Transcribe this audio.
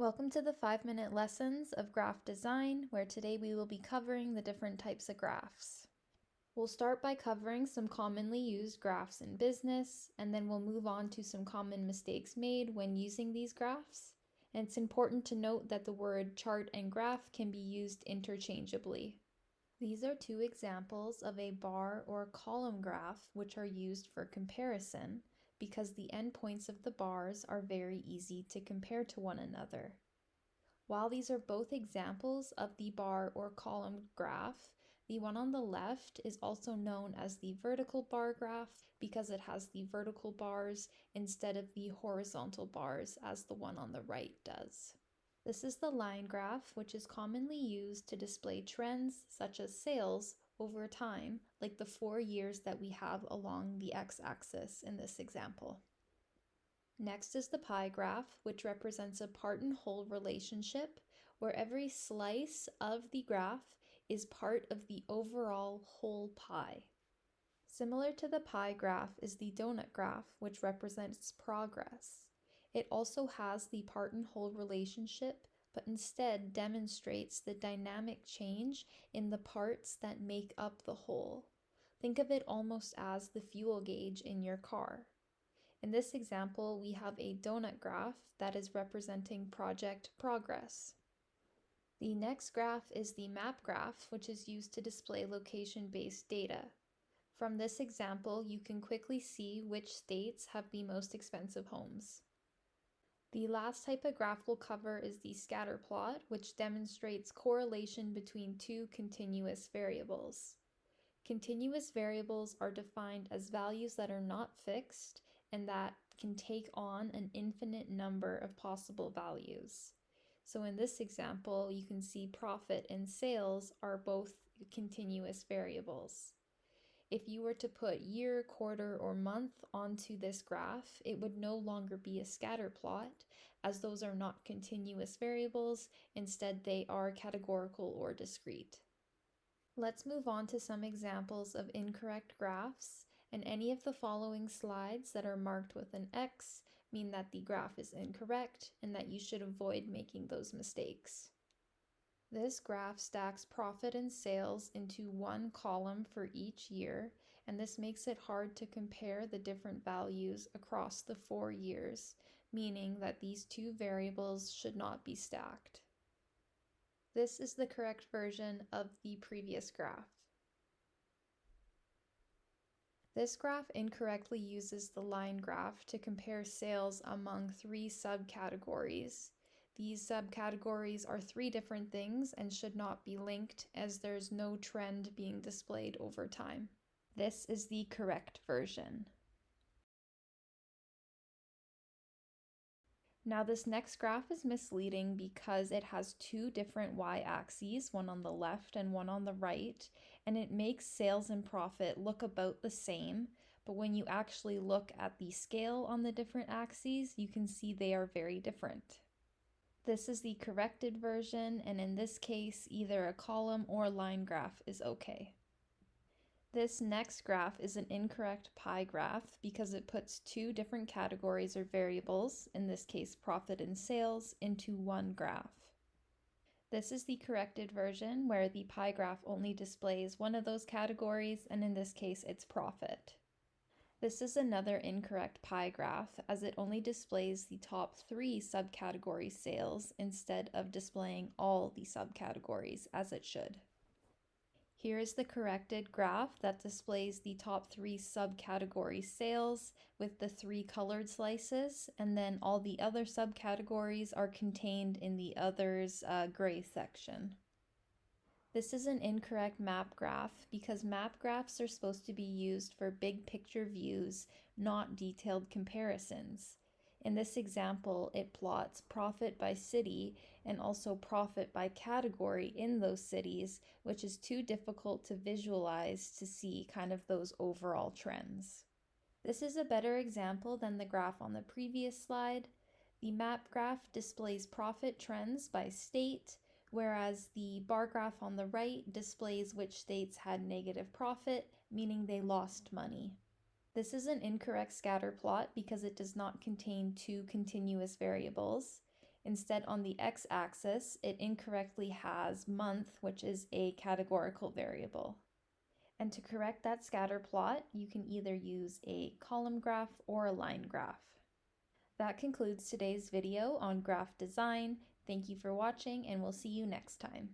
Welcome to the 5-minute lessons of graph design, where today we will be covering the different types of graphs. We'll start by covering some commonly used graphs in business, and then we'll move on to some common mistakes made when using these graphs. And it's important to note that the word chart and graph can be used interchangeably. These are two examples of a bar or column graph which are used for comparison, because the endpoints of the bars are very easy to compare to one another. While these are both examples of the bar or column graph, the one on the left is also known as the vertical bar graph because it has the vertical bars instead of the horizontal bars as the one on the right does. This is the line graph, which is commonly used to display trends such as sales over time, like the 4 years that we have along the x-axis in this example. Next is the pie graph, which represents a part and whole relationship where every slice of the graph is part of the overall whole pie. Similar to the pie graph is the donut graph, which represents progress. It also has the part and whole relationship, but instead demonstrates the dynamic change in the parts that make up the whole. Think of it almost as the fuel gauge in your car. In this example, we have a donut graph that is representing project progress. The next graph is the map graph, which is used to display location-based data. From this example, you can quickly see which states have the most expensive homes. The last type of graph we'll cover is the scatter plot, which demonstrates correlation between two continuous variables. Continuous variables are defined as values that are not fixed and that can take on an infinite number of possible values. So in this example, you can see profit and sales are both continuous variables. If you were to put year, quarter, or month onto this graph, it would no longer be a scatter plot, as those are not continuous variables. Instead, they are categorical or discrete. Let's move on to some examples of incorrect graphs, and any of the following slides that are marked with an X mean that the graph is incorrect and that you should avoid making those mistakes. This graph stacks profit and sales into one column for each year, and this makes it hard to compare the different values across the 4 years, meaning that these two variables should not be stacked. This is the correct version of the previous graph. This graph incorrectly uses the line graph to compare sales among 3 subcategories. These subcategories are 3 different things and should not be linked, as there's no trend being displayed over time. This is the correct version. Now this next graph is misleading because it has 2 different y-axes, one on the left and one on the right, and it makes sales and profit look about the same, but when you actually look at the scale on the different axes, you can see they are very different. This is the corrected version, and in this case, either a column or line graph is okay. This next graph is an incorrect pie graph because it puts 2 different categories or variables, in this case profit and sales, into one graph. This is the corrected version where the pie graph only displays one of those categories, and in this case it's profit. This is another incorrect pie graph as it only displays the top 3 subcategory sales instead of displaying all the subcategories as it should. Here is the corrected graph that displays the top 3 subcategory sales with the 3 colored slices, and then all the other subcategories are contained in the others gray section. This is an incorrect map graph because map graphs are supposed to be used for big picture views, not detailed comparisons. In this example, it plots profit by city and also profit by category in those cities, which is too difficult to visualize to see kind of those overall trends. This is a better example than the graph on the previous slide. The map graph displays profit trends by state, whereas the bar graph on the right displays which states had negative profit, meaning they lost money. This is an incorrect scatter plot because it does not contain 2 continuous variables. Instead, on the x-axis, it incorrectly has month, which is a categorical variable. And to correct that scatter plot, you can either use a column graph or a line graph. That concludes today's video on graph design. Thank you for watching, and we'll see you next time.